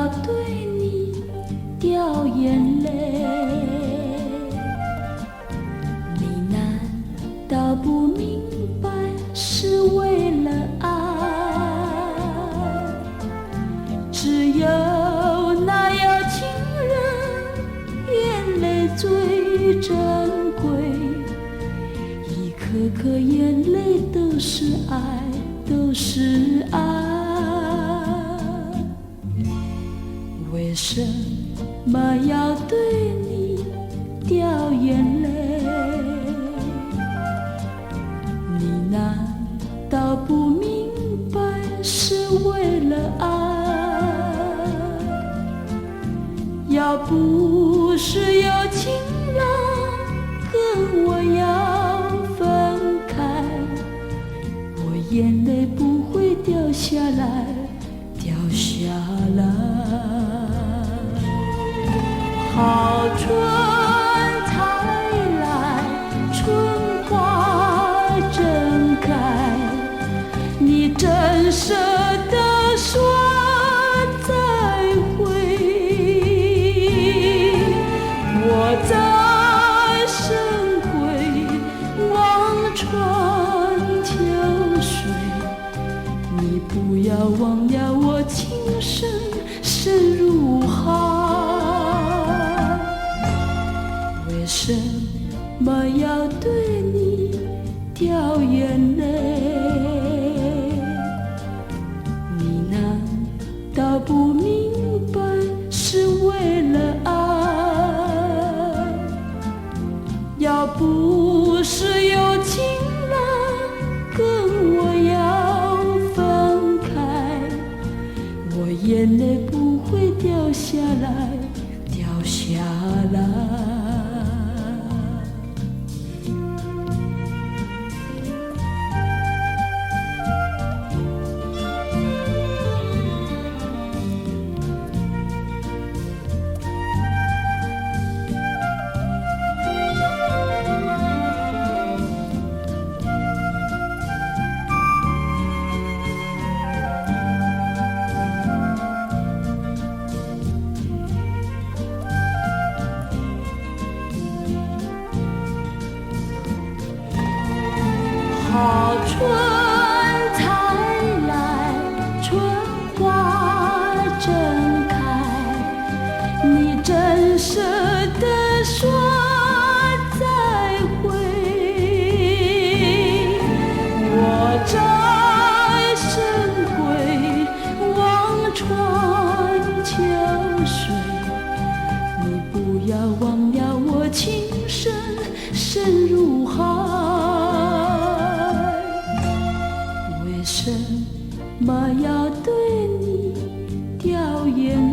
要对你掉眼泪？你难道不明白是为了爱？只有那有情人，眼泪最珍贵，一颗颗眼泪都是爱，都是爱。为什么要对你掉眼泪？你难道不明白是为了爱？要不是有情人跟我要分开，我眼泪不会掉下来，掉下来。好春才来，春花正开，你真舍得说再会？我在深闺望穿秋水，你不要忘了我情深深如海。为什么要对你掉眼泪？你难道不明白是为了爱？要不是有情人跟我要分开，我眼泪不会掉下来，掉下来。好春才来，春花正开，你真舍得说再会？我在深闺望穿秋水，你不要忘了我情深深如海。为什么要对你掉眼泪？